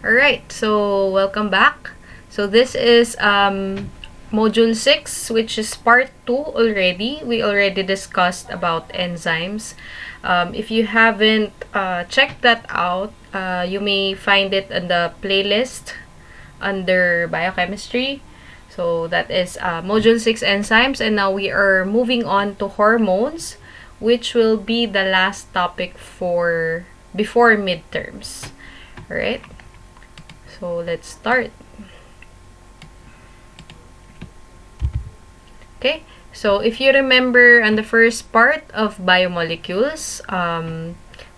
Alright, so welcome back. So this is Module 6, which is Part 2 already. We already discussed about enzymes. If you haven't checked that out, you may find it in the playlist under Biochemistry. So that is Module 6 enzymes, and now we are moving on to hormones, which will be the last topic for before midterms. Alright? So let's start. Okay, so if you remember on the first part of biomolecules,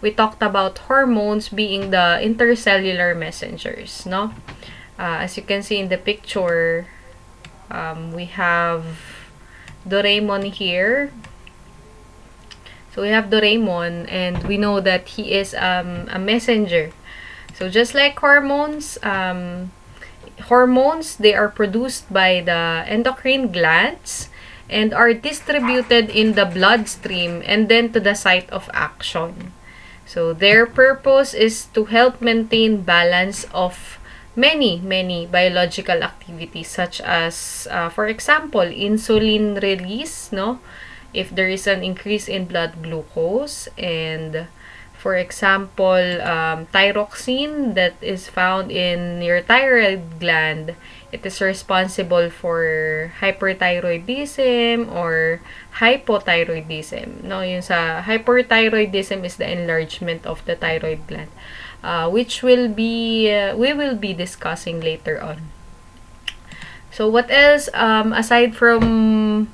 we talked about hormones being the intercellular messengers, no? As you can see in the picture, we have Doraemon here. So we have Doraemon, and we know that he is a messenger. So just like hormones, they are produced by the endocrine glands and are distributed in the bloodstream and then to the site of action. So their purpose is to help maintain balance of many biological activities, such as, for example, insulin release, no? If there is an increase in blood glucose, and for example, thyroxine that is found in your thyroid gland, it is responsible for hyperthyroidism or hypothyroidism. No, yung sa hyperthyroidism is the enlargement of the thyroid gland, which we will be discussing later on. So what else, aside from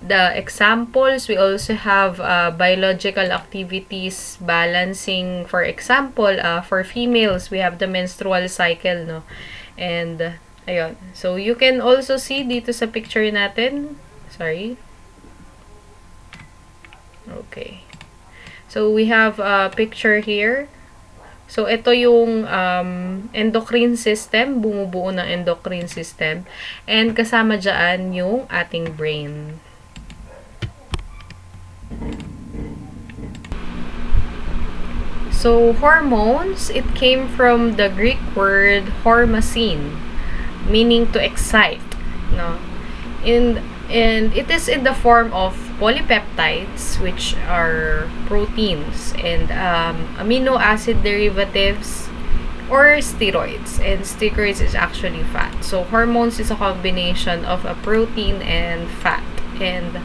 the examples, we also have biological activities balancing. For example, for females, we have the menstrual cycle, no? And ayun. So you can also see dito sa picture natin. Sorry. Okay. So we have a picture here. So, ito yung endocrine system, bumubuo ng endocrine system. And kasama dyan yung ating brain. So, hormones, it came from the Greek word hormazine, meaning to excite. No? And it is in the form of polypeptides, which are proteins, and amino acid derivatives, or steroids. And steroids is actually fat. So hormones is a combination of a protein and fat. And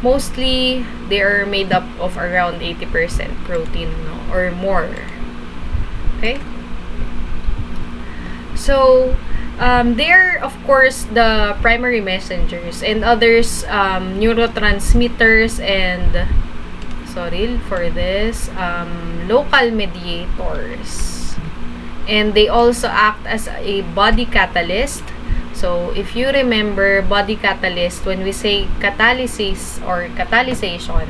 mostly, they are made up of around 80% protein, no, or more. Okay? So, they are, of course, the primary messengers, and others, neurotransmitters, and, sorry for this, local mediators. And they also act as a body catalyst. So, if you remember, body catalyst, when we say catalysis or catalyzation,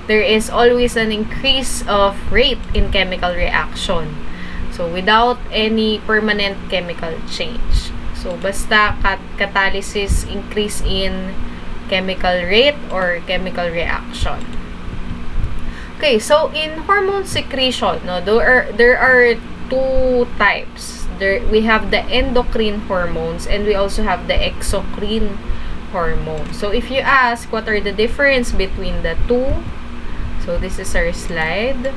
there is always an increase of rate in chemical reaction. So, without any permanent chemical change. So, basta catalysis, increase in chemical rate or chemical reaction. Okay, so in hormone secretion, no, there are two types. We have the endocrine hormones, and we also have the exocrine hormones. So, if you ask what are the difference between the two, so this is our slide.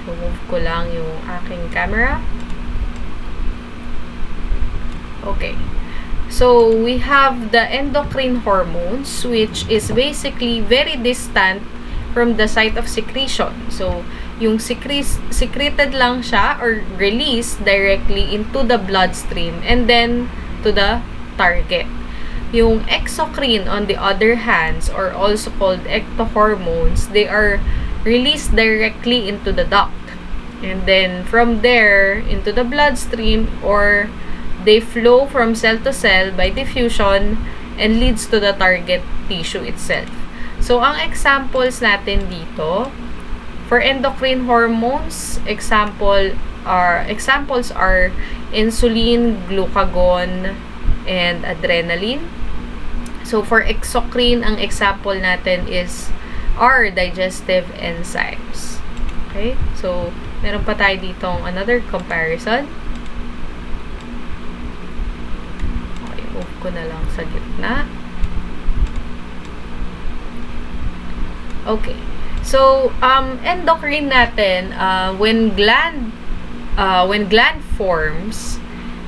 So, move ko lang yung aking camera. Okay. So, we have the endocrine hormones, which is basically very distant from the site of secretion. So, yung secreted lang siya or released directly into the bloodstream and then to the target. Yung exocrine, on the other hand, or also called ectohormones, they are released directly into the duct. And then, from there, into the bloodstream, or they flow from cell to cell by diffusion and leads to the target tissue itself. So, ang examples natin dito, for endocrine hormones, examples are insulin, glucagon, and adrenaline. So, for exocrine, ang example natin are digestive enzymes. Okay? So, meron pa tayo ditong another comparison. move ko na lang sa gitna. Okay. So, endocrine natin, when gland forms,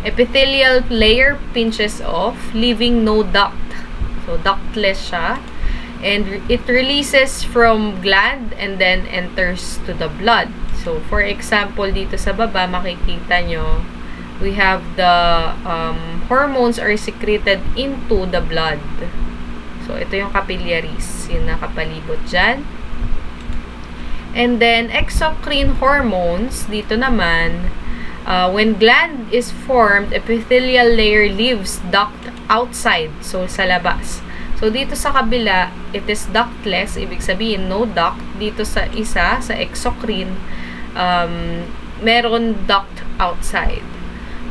epithelial layer pinches off, leaving no duct. So, ductless siya. And it releases from gland and then enters to the blood. So, for example, dito sa baba, makikita nyo, we have the hormones are secreted into the blood. So, ito yung capillaries, yung nakapalibot dyan. And then, exocrine hormones, dito naman, when gland is formed, epithelial layer leaves duct outside, so sa labas. So, dito sa kabila, it is ductless, ibig sabihin, no duct. Dito sa isa, sa exocrine, meron duct outside.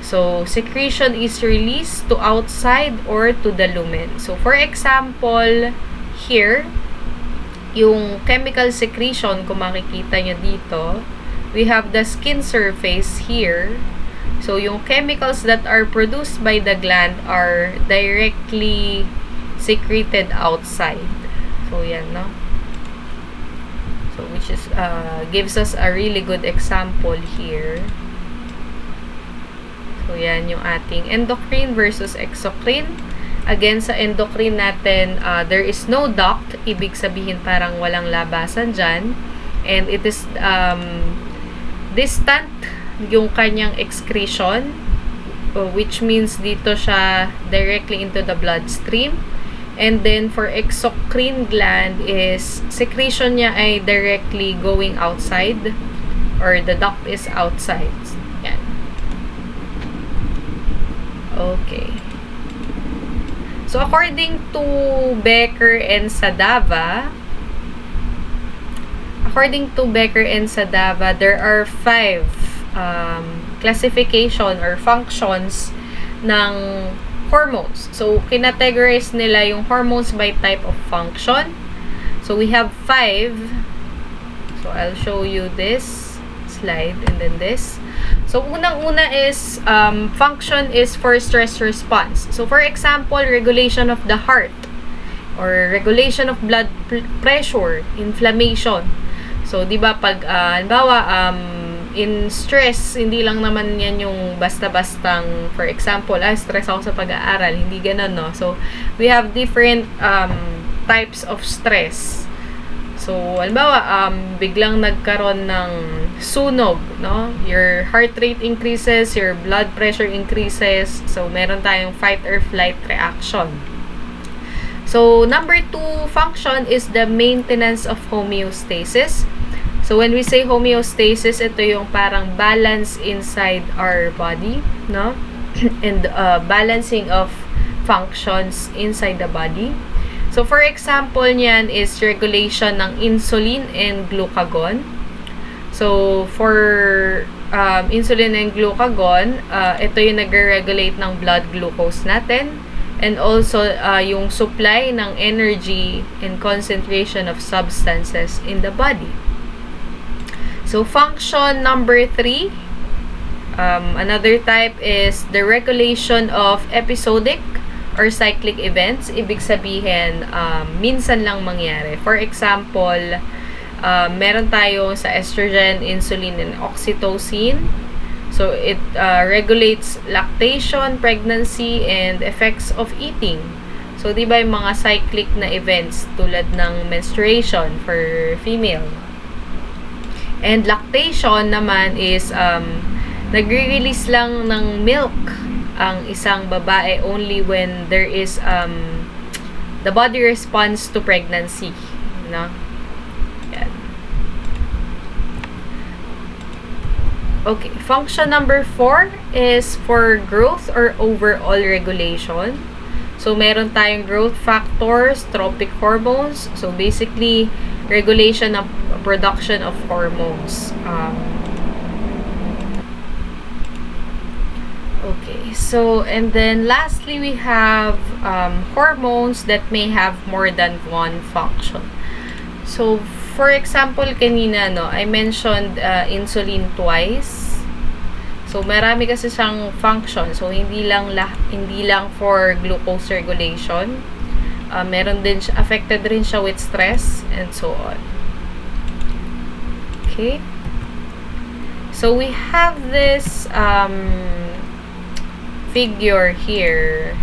So, secretion is released to outside or to the lumen. So, for example, here, yung chemical secretion, kung makikita nyo dito, we have the skin surface here. So, yung chemicals that are produced by the gland are directly secreted outside. So, yan, no? So, which is, gives us a really good example here. So, yan yung ating endocrine versus exocrine. Again, sa endocrine natin, there is no duct. Ibig sabihin parang walang labasan dyan. And it is distant yung kanyang excretion, which means dito siya directly into the bloodstream. And then, for exocrine gland is, secretion niya ay directly going outside or the duct is outside. Yan. Okay. So, according to Becker and Sadava, there are 5 classification or functions ng hormones. So, kinategorize nila yung hormones by type of function. So, we have 5. So, I'll show you this slide and then this. So, unang-una is, function is for stress response. So, for example, regulation of the heart or regulation of blood pressure, inflammation. So, di ba, pag, halimbawa, in stress, hindi lang naman yan yung basta-bastang, for example, stress ako sa pag-aaral, hindi ganun, no? So, we have different types of stress. So, halimbawa, biglang nagkaroon ng sunog, no? Your heart rate increases, your blood pressure increases. So, meron tayong fight or flight reaction. So, number 2 function is the maintenance of homeostasis. So, when we say homeostasis, ito yung parang balance inside our body, no? And balancing of functions inside the body. So, for example niyan is regulation ng insulin and glucagon. So, for insulin and glucagon, ito yung nag-regulate ng blood glucose natin. And also, yung supply ng energy and concentration of substances in the body. So, function number 3, another type is the regulation of episodic or cyclic events. Ibig sabihin, minsan lang mangyari. For example, meron tayo sa estrogen, insulin, and oxytocin. So, it regulates lactation, pregnancy, and effects of eating. So, di ba yung mga cyclic na events tulad ng menstruation for female. And lactation naman is nagre-release lang ng milk ang isang babae only when there is the body responds to pregnancy, no? Yan. Okay, function number 4 is for growth or overall regulation. So, meron tayong growth factors, trophic hormones. So, basically, regulation of production of hormones. Okay, so, and then lastly, we have hormones that may have more than one function. So, for example, kanina, no, I mentioned insulin twice. So, marami kasi siyang function. So, hindi lang for glucose regulation. Meron din siya, affected rin siya with stress and so on. Okay? So, we have this figure here.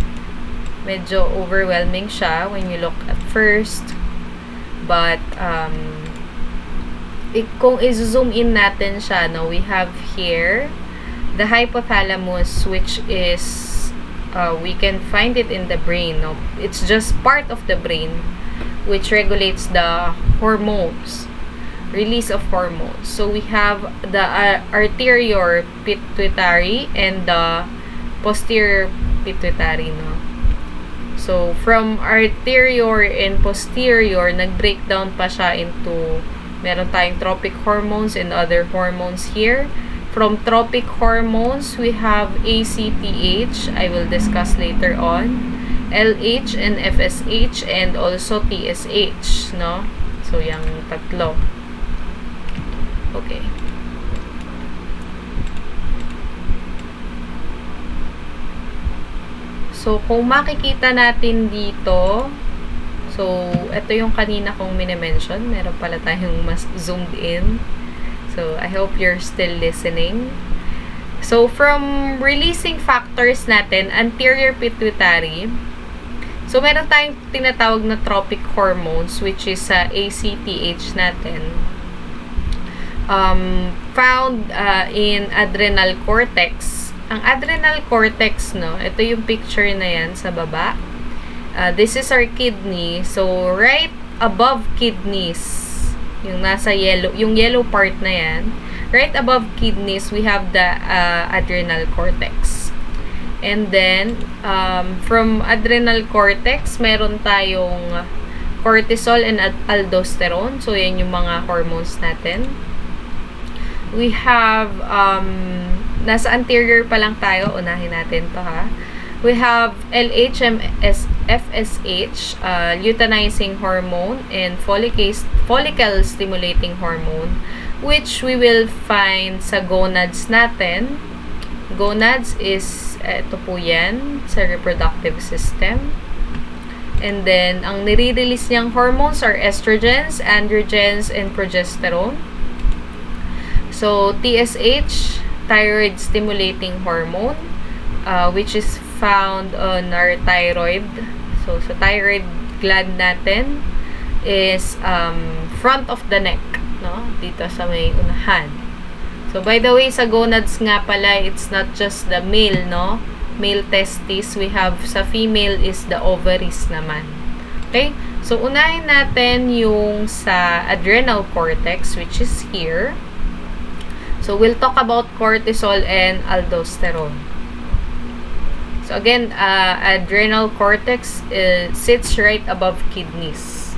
Medyo overwhelming siya when you look at first. But, kung i-zoom in natin siya, no, we have here the hypothalamus, which is we can find it in the brain. No? It's just part of the brain which regulates the hormones, release of hormones. So we have the anterior pituitary and the posterior pituitary. No? So from anterior and posterior, nag-breakdown pa siya into, meron tayong tropic hormones and other hormones here. From tropic hormones, we have ACTH, I will discuss later on, LH and FSH, and also TSH, no? So, yung tatlo. Okay. So, kung makikita natin dito, so, ito yung kanina kong minimension. Meron pala tayong mas zoomed in. So, I hope you're still listening. So, from releasing factors natin, anterior pituitary, so, meron tayong tinatawag na tropic hormones, which is ACTH natin. Found in adrenal cortex. Ang adrenal cortex, no, ito yung picture na yan sa baba. This is our kidney. So, right above kidneys, yung nasa yellow, yung yellow part na yan, right above kidneys, we have the adrenal cortex. And then, from adrenal cortex, meron tayong cortisol and aldosterone. So, yan yung mga hormones natin. We have, nasa anterior pa lang tayo, unahin natin to ha. We have LH and FSH, luteinizing hormone, and follicle-stimulating hormone, which we will find sa gonads natin. Gonads is, ito po yan, sa reproductive system. And then, ang nire-release niyang hormones are estrogens, androgens, and progesterone. So, TSH, thyroid-stimulating hormone, which is found on our thyroid. So, sa thyroid gland natin is front of the neck, no? Dito sa may unahan. So, by the way, sa gonads nga pala, it's not just the male, no? Male testis. We have, sa female is the ovaries naman. Okay? So, unahin natin yung sa adrenal cortex, which is here. So, we'll talk about cortisol and aldosterone. So, again, adrenal cortex sits right above kidneys.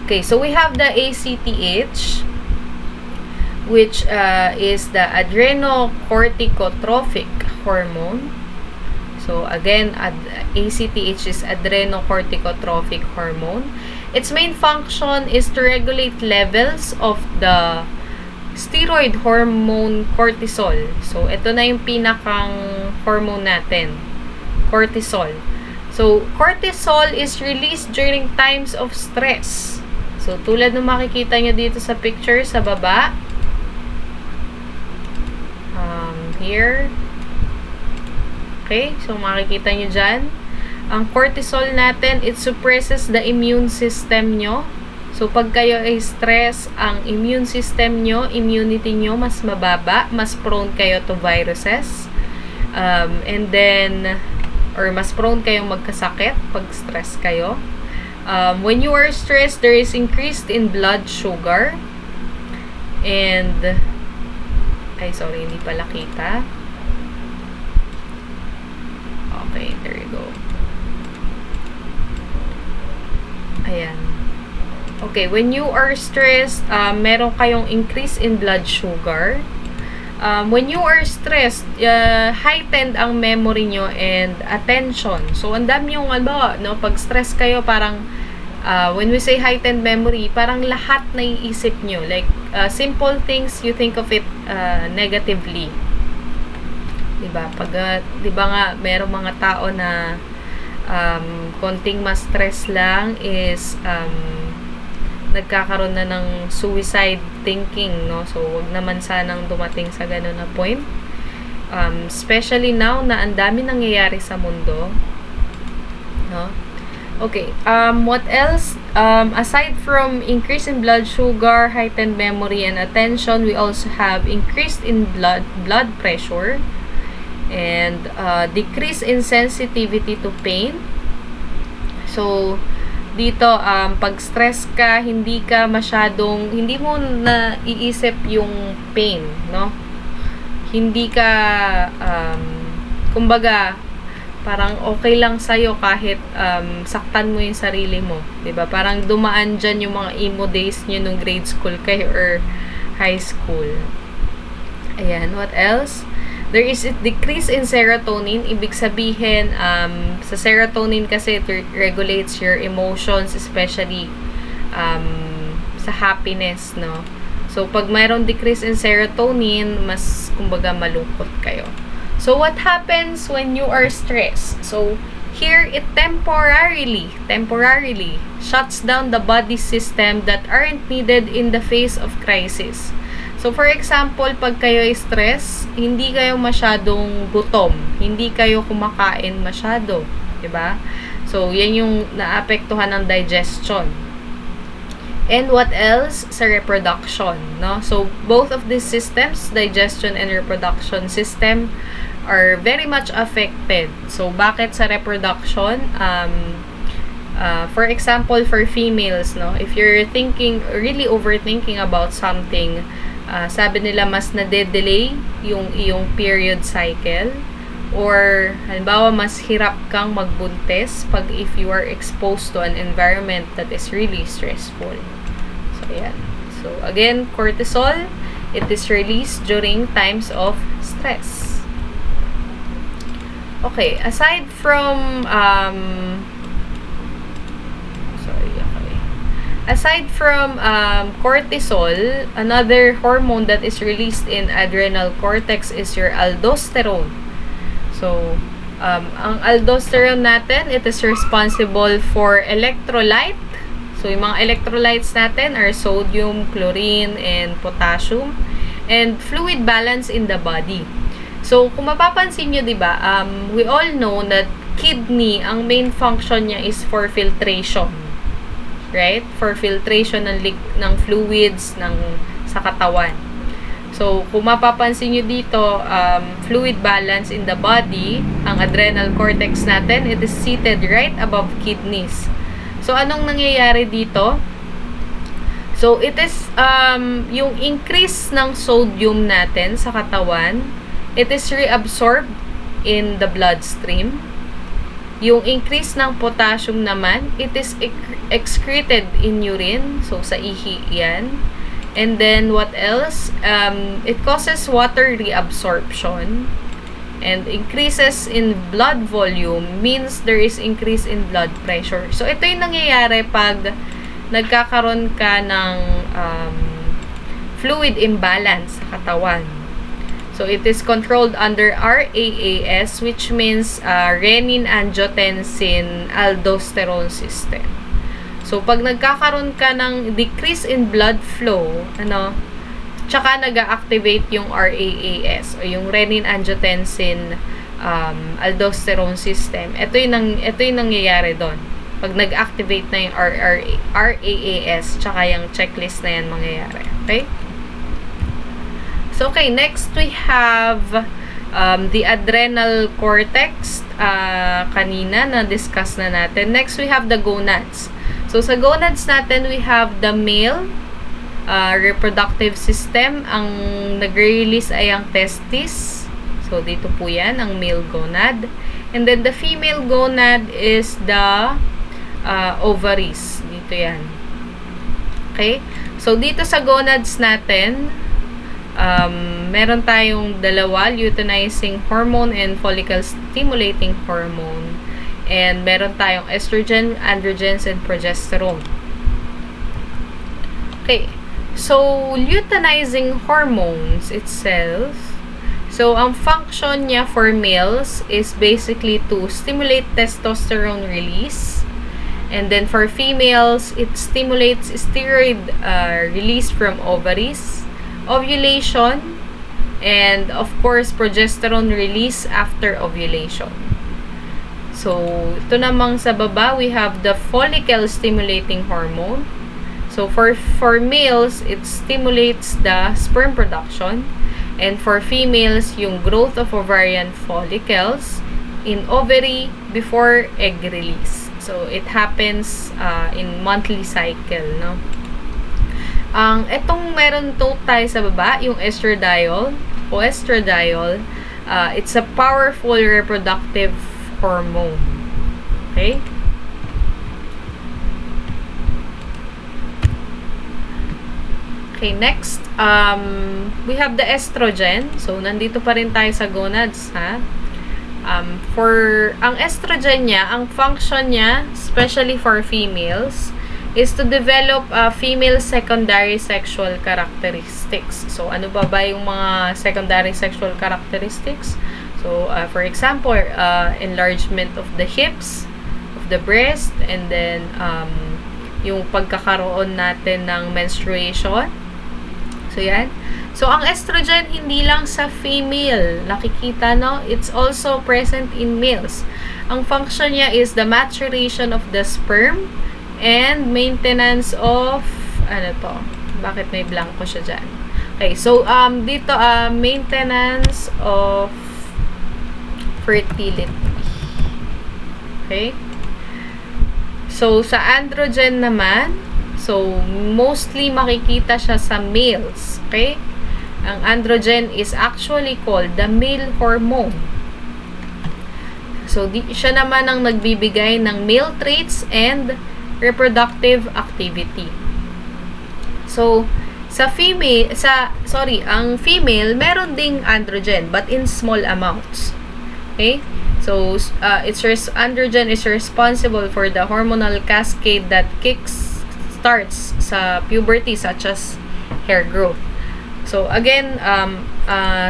Okay, so we have the ACTH, which is the adrenocorticotropic hormone. So, again, ACTH is adrenocorticotropic hormone. Its main function is to regulate levels of the steroid hormone cortisol. So, ito na yung pinakang hormone natin. Cortisol. So, cortisol is released during times of stress. So, tulad ng makikita nyo dito sa picture sa baba. Here. Okay? So, makikita nyo dyan. Ang cortisol natin, it suppresses the immune system nyo. So, pag kayo ay stress, ang immune system nyo, immunity nyo, mas mababa, mas prone kayo to viruses. And then, or mas prone kayong magkasakit pag stress kayo. When you are stressed, there is increased in blood sugar. And, sorry, hindi pala kita. Okay, there you go. Ayan. Okay, when you are stressed, meron kayong increase in blood sugar. When you are stressed, heightened ang memory nyo and attention. So, ang dami yung, no, pag stress kayo, parang, when we say heightened memory, parang lahat na iisip nyo. Like, simple things, you think of it negatively. Diba? Pag, diba nga, merong mga tao na konting ma-stress lang is nagkakaroon na ng suicide thinking, no? So, wag naman sanang dumating sa ganun na point. Especially now na ang dami nangyayari sa mundo, no? Okay, what else? Aside from increase in blood sugar, heightened memory and attention, we also have increased in blood pressure and decrease in sensitivity to pain. So, dito, pag stress ka, hindi mo na iisip yung pain, no? Hindi ka, kumbaga, parang okay lang sa'yo kahit saktan mo yung sarili mo. Diba? Parang dumaan dyan yung mga emo days nyo nung grade school kayo or high school. Ayan, what else? There is a decrease in serotonin. Ibig sabihin, sa serotonin kasi it regulates your emotions, especially sa happiness, no? So, pag mayroong decrease in serotonin, mas, kumbaga, malungkot kayo. So, what happens when you are stressed? So, here, it temporarily shuts down the body system that aren't needed in the face of crisis. So, for example, pag kayo ay stress, hindi kayo masyadong gutom. Hindi kayo kumakain masyado. Diba? So, yan yung naapektuhan ng digestion. And what else? Sa reproduction. No? So, both of these systems, digestion and reproduction system, are very much affected. So, bakit sa reproduction? For example, for females, no? If you're really overthinking about something, sabi nila mas nade-delay yung iyong period cycle, or halimbawa mas hirap kang magbuntis if you are exposed to an environment that is really stressful. So yan. So again, cortisol, it is released during times of stress. Okay, aside from cortisol, another hormone that is released in adrenal cortex is your aldosterone. So, ang aldosterone natin, it is responsible for electrolyte. So, yung mga electrolytes natin are sodium, chlorine, and potassium, and fluid balance in the body. So, kung mapapansin nyo, diba, we all know that kidney, ang main function niya is for filtration. Right? For filtration ng fluids sa katawan. So, kung mapapansin nyo dito, fluid balance in the body, ang adrenal cortex natin, it is seated right above kidneys. So, anong nangyayari dito? So, it is, yung increase ng sodium natin sa katawan, it is reabsorbed in the bloodstream. Yung increase ng potassium naman, it is excreted in urine. So, sa ihi yan. And then, what else? It causes water reabsorption. And increases in blood volume means there is increase in blood pressure. So, ito yung nangyayari pag nagkakaroon ka ng fluid imbalance sa katawan. So, it is controlled under RAAS, which means renin-angiotensin-aldosterone system. So, pag nagkakaroon ka ng decrease in blood flow, tsaka nag-activate yung RAAS o yung renin-angiotensin-aldosterone system. Ito yung nangyayari doon. Pag nag-activate na yung RAAS, tsaka yung checklist na yan mangyayari. Okay? So, okay, next we have the adrenal cortex. Kanina na-discuss na natin. Next, we have the gonads. So, sa gonads natin, we have the male reproductive system. Ang nagre-release ay ang testis. So, dito po yan, ang male gonad. And then, the female gonad is the ovaries. Dito yan. Okay? So, dito sa gonads natin, meron tayong dalawa, luteinizing hormone and follicle stimulating hormone. And meron tayong estrogen, androgens, and progesterone. Okay. So, luteinizing hormones itself, so ang function niya for males is basically to stimulate testosterone release. And then for females, it stimulates steroid release from ovaries, ovulation, and of course, progesterone release after ovulation. So, ito namang sa baba, we have the follicle stimulating hormone. So, for males, it stimulates the sperm production. And for females, yung growth of ovarian follicles in ovary before egg release. So, it happens in monthly cycle, no? Itong meron to tayo sa baba, yung estradiol o estradiol, it's a powerful reproductive hormone. Okay? Okay, next, we have the estrogen. So, nandito pa rin tayo sa gonads, ha? Ang estrogen niya, ang function niya, especially for females, is to develop female secondary sexual characteristics. So, ano ba yung mga secondary sexual characteristics? So, for example, enlargement of the hips, of the breast, and then, yung pagkakaroon natin ng menstruation. So, yan. So, ang estrogen, hindi lang sa female. Nakikita, no? It's also present in males. Ang function niya is the maturation of the sperm and maintenance of, ano to? Bakit may blanco siya dyan? Okay, so, dito, maintenance of fertility. Okay? So, sa androgen naman, so, mostly makikita siya sa males. Okay? Ang androgen is actually called the male hormone. So, siya naman ang nagbibigay ng male traits and reproductive activity. So, ang female, meron ding androgen, but in small amounts. Okay? So, androgen is responsible for the hormonal cascade that starts sa puberty, such as hair growth. So, again,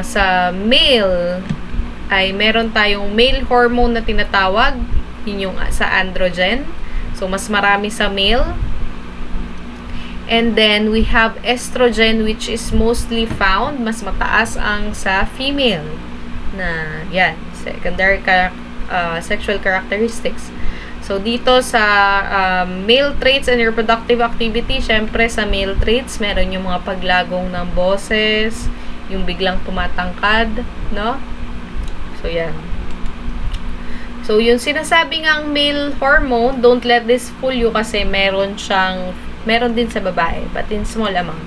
sa male, ay meron tayong male hormone na tinatawag, yun yung sa androgen. So, mas marami sa male. And then, we have estrogen, which is mostly found, mas mataas ang sa female. Na, yan, secondary sexual characteristics. So, dito sa male traits and reproductive activity, syempre sa male traits, meron yung mga paglagong ng boses, yung biglang tumatangkad, no? So, yan. So, yung sinasabi ngang male hormone, don't let this fool you kasi meron din sa babae, but in small amount.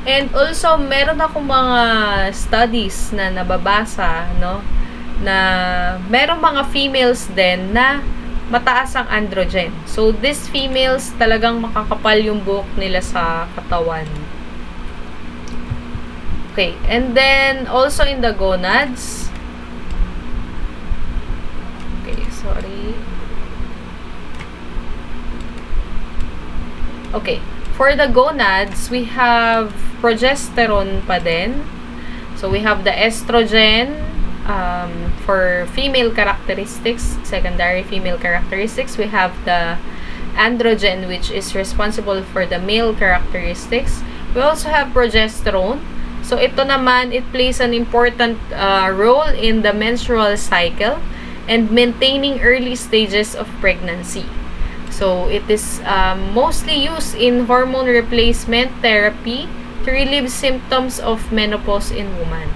And also, meron akong mga studies na nababasa, no? Na meron mga females din na mataas ang androgen. So, these females talagang makakapal yung buhok nila sa katawan. Okay. And then, also in the gonads. Okay, sorry. Okay. For the gonads, we have progesterone pa din. So, we have the estrogen. For female characteristics, secondary female characteristics, we have the androgen, which is responsible for the male characteristics. We also have progesterone. So, ito naman, it plays an important role in the menstrual cycle and maintaining early stages of pregnancy. So, it is mostly used in hormone replacement therapy to relieve symptoms of menopause in women.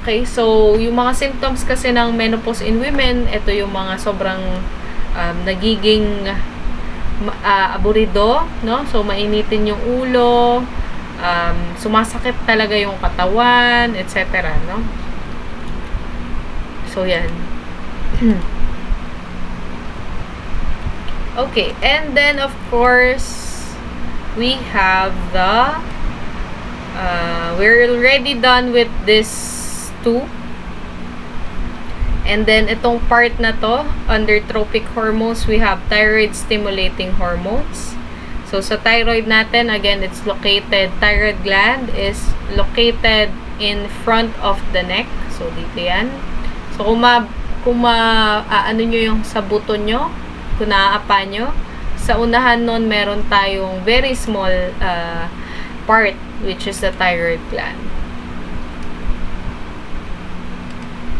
Okay, so yung mga symptoms kasi ng menopause in women, ito yung mga sobrang nagiging aburido, no? So, mainitin yung ulo, sumasakit talaga yung katawan, etc., no? So, yan. Okay, and then, of course, we have the we're already done with this 2. And then, itong part na to, under tropic hormones, we have thyroid stimulating hormones. So, sa thyroid natin, again, thyroid gland is located in front of the neck. So, dito yan. So, kung ano nyo yung sa buto nyo, kung naaapa nyo, sa unahan nun, meron tayong very small part, which is the thyroid gland.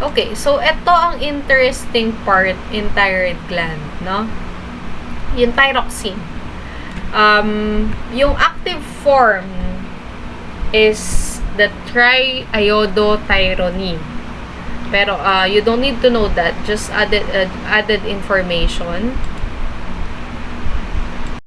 Okay, so ito ang interesting part in thyroid gland, no? Yung thyroxine. Yung active form is the triiodothyronine. Pero you don't need to know that, just added information.